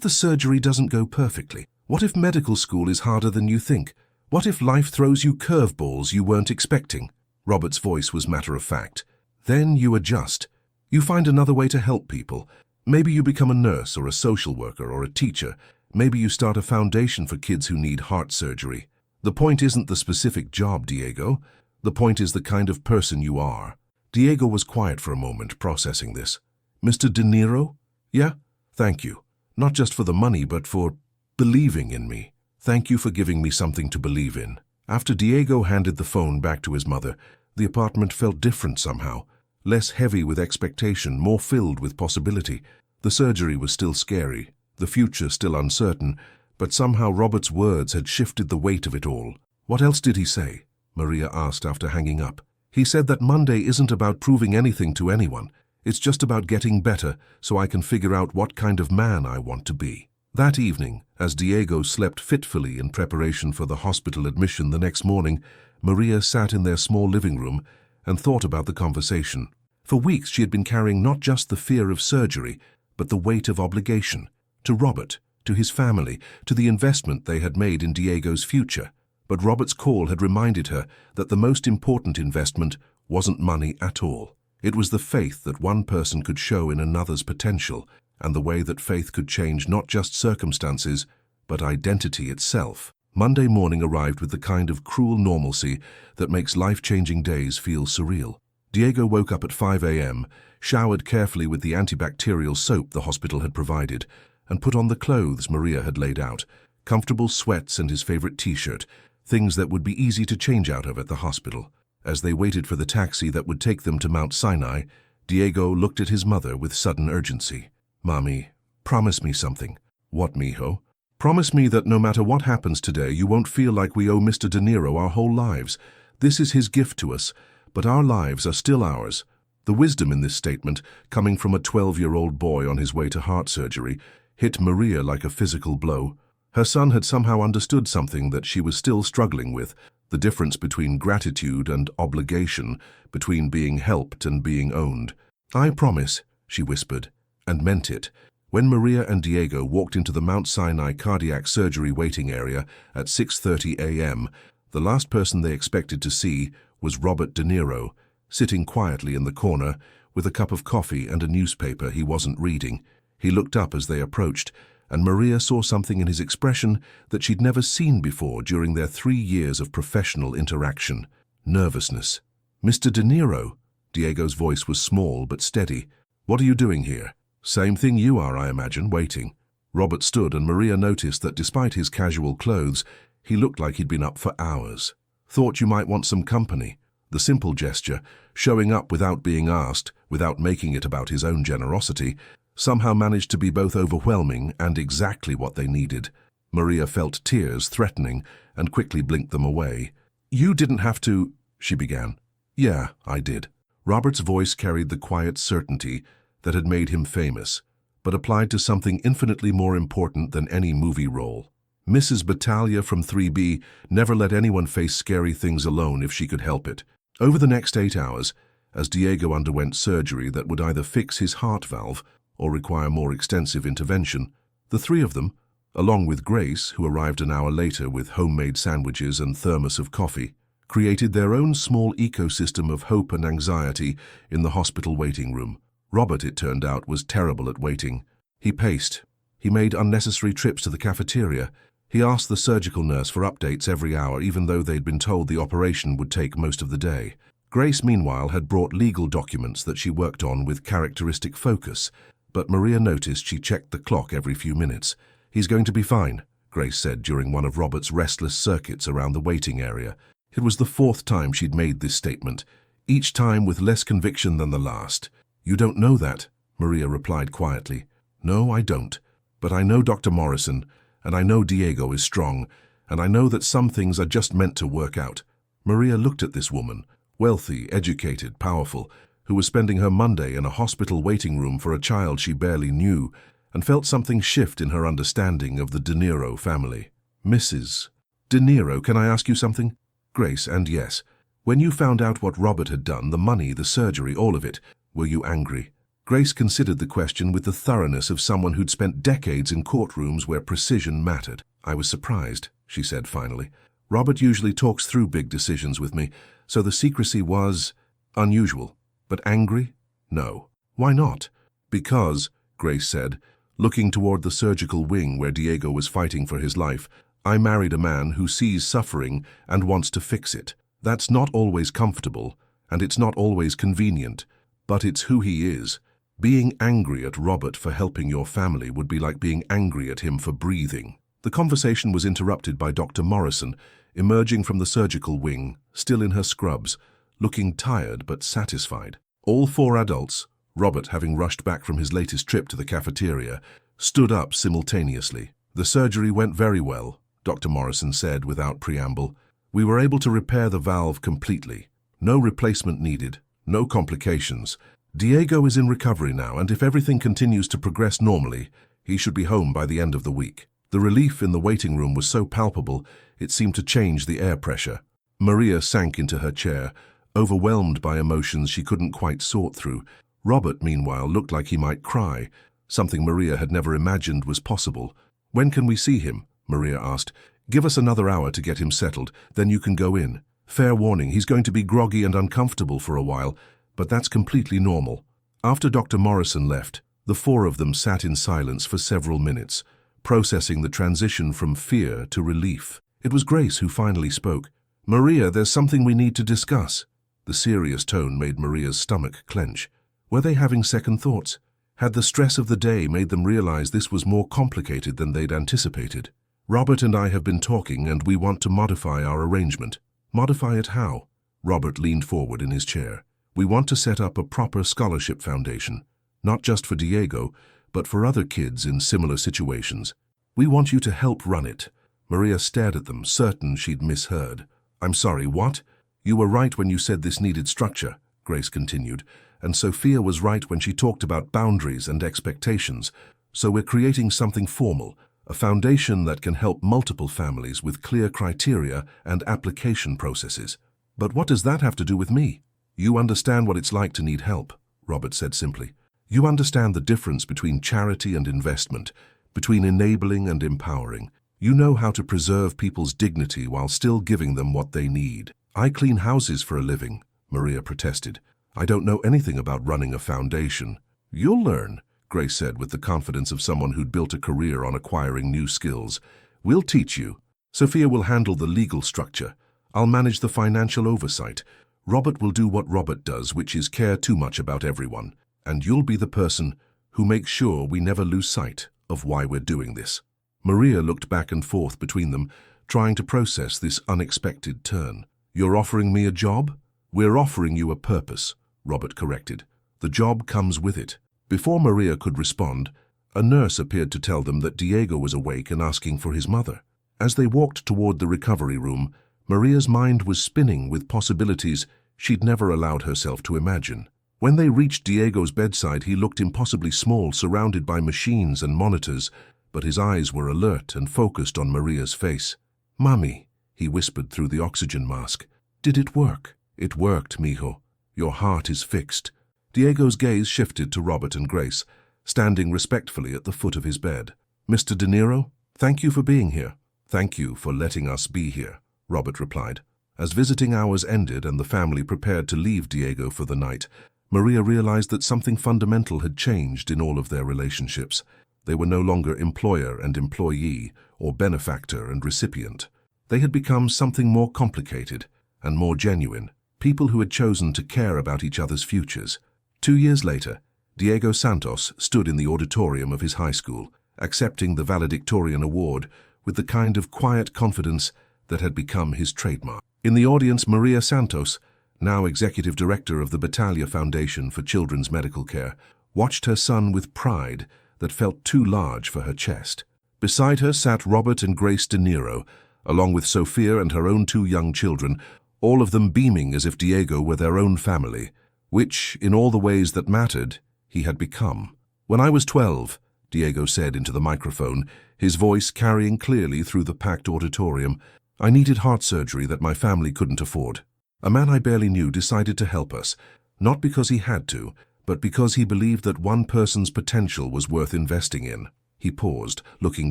the surgery doesn't go perfectly? What if medical school is harder than you think? What if life throws you curveballs you weren't expecting?" Robert's voice was matter-of-fact. "Then you adjust. You find another way to help people. Maybe you become a nurse or a social worker or a teacher. Maybe you start a foundation for kids who need heart surgery. The point isn't the specific job, Diego. The point is the kind of person you are." Diego was quiet for a moment, processing this. "Mr. De Niro? Yeah? Thank you. Not just for the money, but for believing in me. Thank you for giving me something to believe in." After Diego handed the phone back to his mother, the apartment felt different somehow. Less heavy with expectation, more filled with possibility. The surgery was still scary, the future still uncertain, but somehow Robert's words had shifted the weight of it all. "What else did he say?" Maria asked after hanging up. "He said that Monday isn't about proving anything to anyone. It's just about getting better so I can figure out what kind of man I want to be." That evening, as Diego slept fitfully in preparation for the hospital admission the next morning, Maria sat in their small living room and thought about the conversation. For weeks she had been carrying not just the fear of surgery, but the weight of obligation. To Robert, to his family, to the investment they had made in Diego's future. But Robert's call had reminded her that the most important investment wasn't money at all. It was the faith that one person could show in another's potential, and the way that faith could change not just circumstances, but identity itself. Monday morning arrived with the kind of cruel normalcy that makes life-changing days feel surreal. Diego woke up at 5 a.m., showered carefully with the antibacterial soap the hospital had provided, and put on the clothes Maria had laid out, comfortable sweats and his favorite t-shirt, things that would be easy to change out of at the hospital. As they waited for the taxi that would take them to Mount Sinai, Diego looked at his mother with sudden urgency. "Mommy, promise me something." "What, mijo?" "Promise me that no matter what happens today, you won't feel like we owe Mr. De Niro our whole lives. This is his gift to us, but our lives are still ours." The wisdom in this statement, coming from a 12-year-old boy on his way to heart surgery, hit Maria like a physical blow. Her son had somehow understood something that she was still struggling with, the difference between gratitude and obligation, between being helped and being owned. "I promise," she whispered, and meant it, When Maria and Diego walked into the Mount Sinai cardiac surgery waiting area at 6:30 a.m., the last person they expected to see was Robert De Niro, sitting quietly in the corner with a cup of coffee and a newspaper he wasn't reading. He looked up as they approached, and Maria saw something in his expression that she'd never seen before during their 3 years of professional interaction: nervousness. "Mr. De Niro," Diego's voice was small but steady. "What are you doing here?" "Same thing you are, I imagine, waiting." Robert stood, and Maria noticed that despite his casual clothes, he looked like he'd been up for hours. "Thought you might want some company." The simple gesture, showing up without being asked, without making it about his own generosity, somehow managed to be both overwhelming and exactly what they needed. Maria felt tears threatening and quickly blinked them away. "You didn't have to," she began. "Yeah, I did." Robert's voice carried the quiet certainty that had made him famous, but applied to something infinitely more important than any movie role. Mrs. Battaglia from 3B never let anyone face scary things alone if she could help it. Over the next 8 hours, as Diego underwent surgery that would either fix his heart valve or require more extensive intervention, the three of them, along with Grace, who arrived an hour later with homemade sandwiches and thermos of coffee, created their own small ecosystem of hope and anxiety in the hospital waiting room. Robert, it turned out, was terrible at waiting. He paced. He made unnecessary trips to the cafeteria. He asked the surgical nurse for updates every hour, even though they'd been told the operation would take most of the day. Grace, meanwhile, had brought legal documents that she worked on with characteristic focus, but Maria noticed she checked the clock every few minutes. "He's going to be fine," Grace said during one of Robert's restless circuits around the waiting area. It was the 4th time she'd made this statement, each time with less conviction than the last. "You don't know that," Maria replied quietly. "No, I don't. But I know Dr. Morrison, and I know Diego is strong, and I know that some things are just meant to work out." Maria looked at this woman, wealthy, educated, powerful, who was spending her Monday in a hospital waiting room for a child she barely knew, and felt something shift in her understanding of the De Niro family. "Mrs. De Niro, can I ask you something?" "Grace, and yes. When you found out what Robert had done, the money, the surgery, all of it, were you angry?" Grace considered the question with the thoroughness of someone who'd spent decades in courtrooms where precision mattered. "I was surprised," she said finally. "Robert usually talks through big decisions with me, so the secrecy was unusual. But angry? No." "Why not?" "Because," Grace said, looking toward the surgical wing where Diego was fighting for his life, "I married a man who sees suffering and wants to fix it. That's not always comfortable, and it's not always convenient, but it's who he is. Being angry at Robert for helping your family would be like being angry at him for breathing." The conversation was interrupted by Dr. Morrison, emerging from the surgical wing, still in her scrubs, looking tired but satisfied. All 4 adults, Robert having rushed back from his latest trip to the cafeteria, stood up simultaneously. "The surgery went very well," Dr. Morrison said without preamble. "We were able to repair the valve completely. No replacement needed, no complications. Diego is in recovery now, and if everything continues to progress normally, he should be home by the end of the week." The relief in the waiting room was so palpable, it seemed to change the air pressure. Maria sank into her chair, overwhelmed by emotions she couldn't quite sort through. Robert, meanwhile, looked like he might cry, something Maria had never imagined was possible. "When can we see him?" Maria asked. "Give us another hour to get him settled, then you can go in. Fair warning, he's going to be groggy and uncomfortable for a while, but that's completely normal." After Dr. Morrison left, the 4 of them sat in silence for several minutes, processing the transition from fear to relief. It was Grace who finally spoke. "Maria, there's something we need to discuss." The serious tone made Maria's stomach clench. Were they having second thoughts? Had the stress of the day made them realize this was more complicated than they'd anticipated? "Robert and I have been talking, and we want to modify our arrangement." "Modify it how?" Robert leaned forward in his chair. "We want to set up a proper scholarship foundation, not just for Diego, but for other kids in similar situations. We want you to help run it." Maria stared at them, certain she'd misheard. "I'm sorry, what?" "You were right when you said this needed structure," Grace continued, "and Sophia was right when she talked about boundaries and expectations. So we're creating something formal, a foundation that can help multiple families with clear criteria and application processes." "But what does that have to do with me?" "You understand what it's like to need help," Robert said simply. You understand the difference between charity and investment, between enabling and empowering. You know how to preserve people's dignity while still giving them what they need. I clean houses for a living, Maria protested. I don't know anything about running a foundation. You'll learn, Grace said with the confidence of someone who'd built a career on acquiring new skills. We'll teach you. Sophia will handle the legal structure. I'll manage the financial oversight. Robert will do what Robert does, which is care too much about everyone. And you'll be the person who makes sure we never lose sight of why we're doing this. Maria looked back and forth between them, trying to process this unexpected turn. You're offering me a job? We're offering you a purpose, Robert corrected. The job comes with it. Before Maria could respond, a nurse appeared to tell them that Diego was awake and asking for his mother. As they walked toward the recovery room, Maria's mind was spinning with possibilities she'd never allowed herself to imagine. When they reached Diego's bedside, he looked impossibly small, surrounded by machines and monitors, but his eyes were alert and focused on Maria's face. "Mami," he whispered through the oxygen mask. "Did it work?" "It worked, mijo. Your heart is fixed." Diego's gaze shifted to Robert and Grace, standing respectfully at the foot of his bed. "Mr. De Niro, thank you for being here." "Thank you for letting us be here," Robert replied. As visiting hours ended and the family prepared to leave Diego for the night, Maria realized that something fundamental had changed in all of their relationships. They were no longer employer and employee, or benefactor and recipient. They had become something more complicated and more genuine, people who had chosen to care about each other's futures. 2 years later, Diego Santos stood in the auditorium of his high school, accepting the valedictorian award with the kind of quiet confidence that had become his trademark. In the audience, Maria Santos, now executive director of the Battaglia Foundation for Children's Medical Care, watched her son with pride that felt too large for her chest. Beside her sat Robert and Grace De Niro, along with Sophia and her own 2 young children, all of them beaming as if Diego were their own family, which, in all the ways that mattered, he had become. "When I was 12, Diego said into the microphone, his voice carrying clearly through the packed auditorium, "I needed heart surgery that my family couldn't afford. A man I barely knew decided to help us, not because he had to, but because he believed that one person's potential was worth investing in." He paused, looking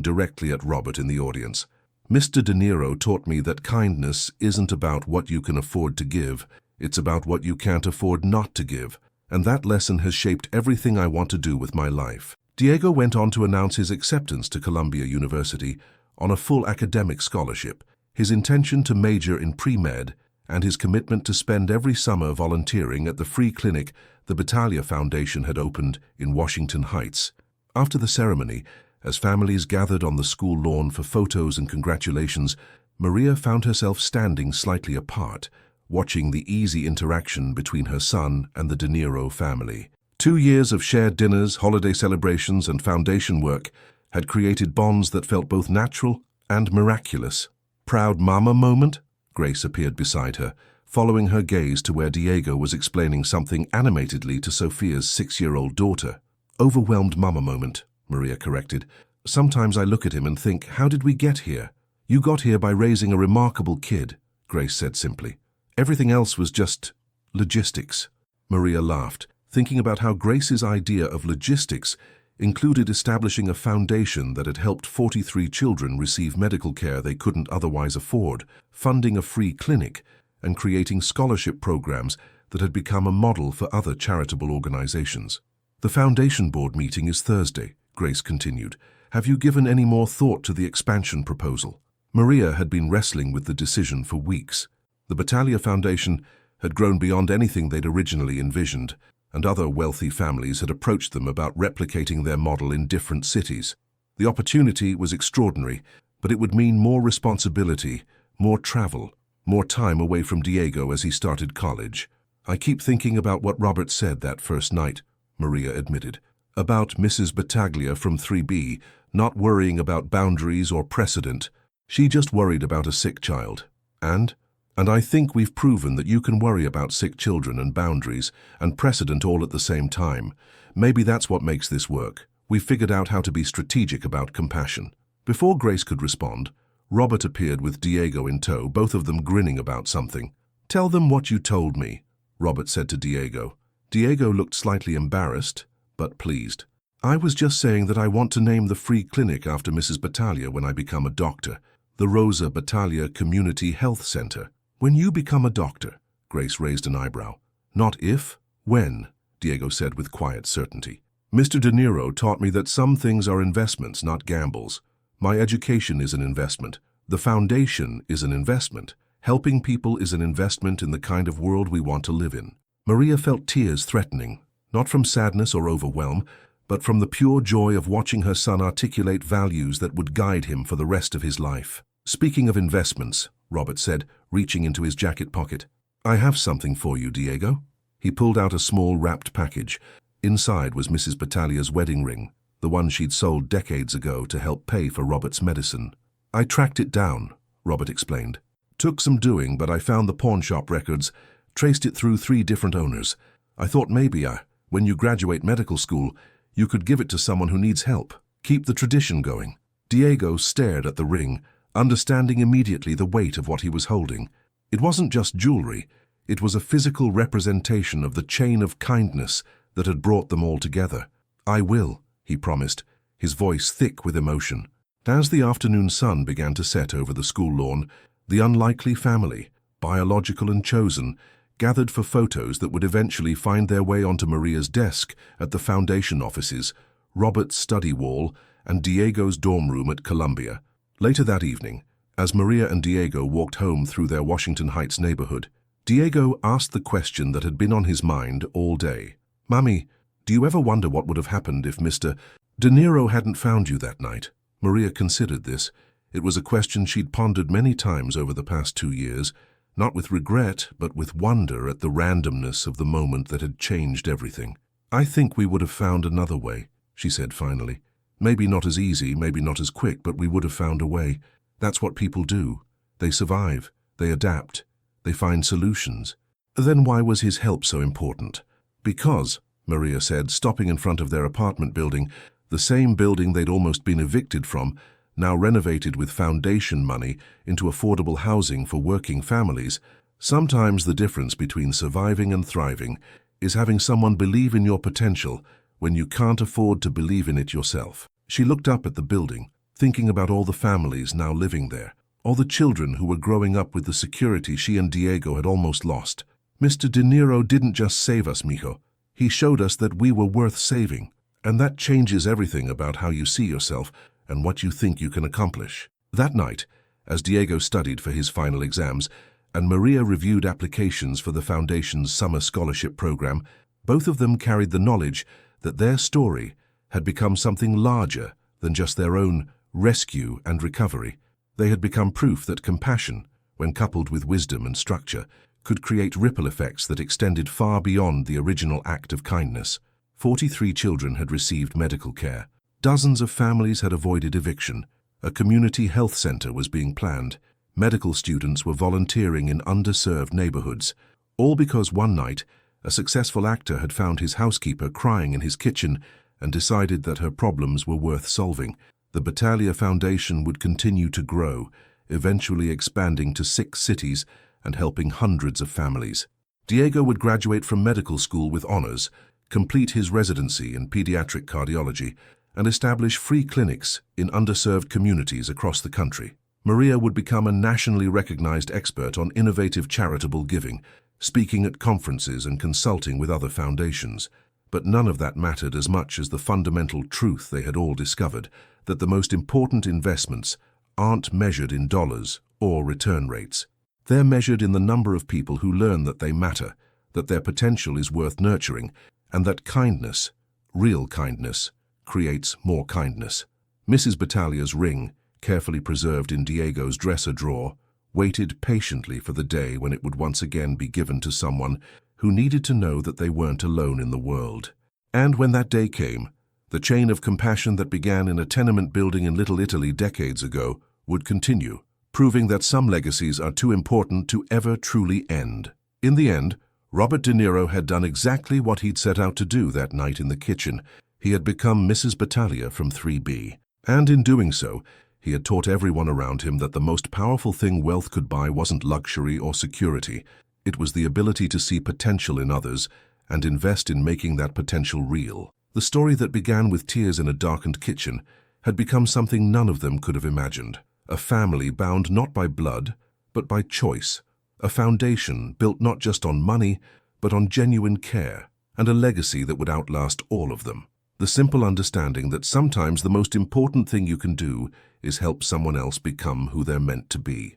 directly at Robert in the audience. "Mr. De Niro taught me that kindness isn't about what you can afford to give, it's about what you can't afford not to give, and that lesson has shaped everything I want to do with my life." Diego went on to announce his acceptance to Columbia University on a full academic scholarship, his intention to major in pre-med, and his commitment to spend every summer volunteering at the free clinic the Battaglia Foundation had opened in Washington Heights. After the ceremony, as families gathered on the school lawn for photos and congratulations, Maria found herself standing slightly apart, watching the easy interaction between her son and the De Niro family. 2 years of shared dinners, holiday celebrations, and foundation work had created bonds that felt both natural and miraculous. "Proud mama moment?" Grace appeared beside her, following her gaze to where Diego was explaining something animatedly to Sophia's 6-year-old daughter. "Overwhelmed mama moment," Maria corrected. "Sometimes I look at him and think, how did we get here?" "You got here by raising a remarkable kid," Grace said simply. "Everything else was just logistics." Maria laughed, thinking about how Grace's idea of logistics included establishing a foundation that had helped 43 children receive medical care they couldn't otherwise afford, funding a free clinic, and creating scholarship programs that had become a model for other charitable organizations. "The foundation board meeting is Thursday," Grace continued. "Have you given any more thought to the expansion proposal?" Maria had been wrestling with the decision for weeks. The Battaglia Foundation had grown beyond anything they'd originally envisioned, and other wealthy families had approached them about replicating their model in different cities. The opportunity was extraordinary, but it would mean more responsibility, more travel, more time away from Diego as he started college. "I keep thinking about what Robert said that first night," Maria admitted, "about Mrs. Battaglia from 3B, not worrying about boundaries or precedent. She just worried about a sick child. And I think we've proven that you can worry about sick children and boundaries and precedent all at the same time. Maybe that's what makes this work. We've figured out how to be strategic about compassion." Before Grace could respond, Robert appeared with Diego in tow, both of them grinning about something. "Tell them what you told me," Robert said to Diego. Diego looked slightly embarrassed, but pleased. "I was just saying that I want to name the free clinic after Mrs. Battaglia when I become a doctor. The Rosa Battaglia Community Health Center." "When you become a doctor?" Grace raised an eyebrow. "Not if, when," Diego said with quiet certainty. "Mr. De Niro taught me that some things are investments, not gambles. My education is an investment. The foundation is an investment. Helping people is an investment in the kind of world we want to live in." Maria felt tears threatening, not from sadness or overwhelm, but from the pure joy of watching her son articulate values that would guide him for the rest of his life. "Speaking of investments," Robert said, reaching into his jacket pocket, "I have something for you, Diego." He pulled out a small wrapped package. Inside was Mrs. Battaglia's wedding ring, the one she'd sold decades ago to help pay for Robert's medicine. "I tracked it down," Robert explained. "Took some doing, but I found the pawn shop records, traced it through 3 different owners. I thought maybe, when you graduate medical school, you could give it to someone who needs help. Keep the tradition going." Diego stared at the ring, understanding immediately the weight of what he was holding. It wasn't just jewelry. It was a physical representation of the chain of kindness that had brought them all together. "I will," he promised, his voice thick with emotion. As the afternoon sun began to set over the school lawn, the unlikely family, biological and chosen, gathered for photos that would eventually find their way onto Maria's desk at the foundation offices, Robert's study wall, and Diego's dorm room at Columbia. Later that evening, as Maria and Diego walked home through their Washington Heights neighborhood, Diego asked the question that had been on his mind all day. "Mommy, do you ever wonder what would have happened if Mr. De Niro hadn't found you that night?" Maria considered this. It was a question she'd pondered many times over the past 2 years, not with regret, but with wonder at the randomness of the moment that had changed everything. "I think we would have found another way," she said finally. "Maybe not as easy, maybe not as quick, but we would have found a way. That's what people do. They survive, they adapt, they find solutions." "Then why was his help so important?" "Because," Maria said, stopping in front of their apartment building, the same building they'd almost been evicted from, now renovated with foundation money into affordable housing for working families, "sometimes the difference between surviving and thriving is having someone believe in your potential when you can't afford to believe in it yourself." She looked up at the building, thinking about all the families now living there, all the children who were growing up with the security she and Diego had almost lost. "Mr. De Niro didn't just save us, mijo. He showed us that we were worth saving. And that changes everything about how you see yourself and what you think you can accomplish." That night, as Diego studied for his final exams and Maria reviewed applications for the Foundation's summer scholarship program, both of them carried the knowledge that their story had become something larger than just their own rescue and recovery. They had become proof that compassion, when coupled with wisdom and structure, could create ripple effects that extended far beyond the original act of kindness. 43 children had received medical care. Dozens of families had avoided eviction. A community health center was being planned. Medical students were volunteering in underserved neighborhoods. All because one night, a successful actor had found his housekeeper crying in his kitchen and decided that her problems were worth solving. The Battaglia Foundation would continue to grow, eventually expanding to 6 cities and helping hundreds of families. Diego would graduate from medical school with honors, complete his residency in pediatric cardiology, and establish free clinics in underserved communities across the country. Maria would become a nationally recognized expert on innovative charitable giving, speaking at conferences and consulting with other foundations. But none of that mattered as much as the fundamental truth they had all discovered, that the most important investments aren't measured in dollars or return rates. They're measured in the number of people who learn that they matter, that their potential is worth nurturing, and that kindness, real kindness, creates more kindness. Mrs. Battaglia's ring, carefully preserved in Diego's dresser drawer, waited patiently for the day when it would once again be given to someone who needed to know that they weren't alone in the world. And when that day came, the chain of compassion that began in a tenement building in Little Italy decades ago would continue, proving that some legacies are too important to ever truly end. In the end, Robert De Niro had done exactly what he'd set out to do that night in the kitchen. He had become Mrs. Battaglia from 3B. And in doing so, he had taught everyone around him that the most powerful thing wealth could buy wasn't luxury or security. It was the ability to see potential in others and invest in making that potential real. The story that began with tears in a darkened kitchen had become something none of them could have imagined. A family bound not by blood, but by choice. A foundation built not just on money, but on genuine care, and a legacy that would outlast all of them. The simple understanding that sometimes the most important thing you can do is help someone else become who they're meant to be.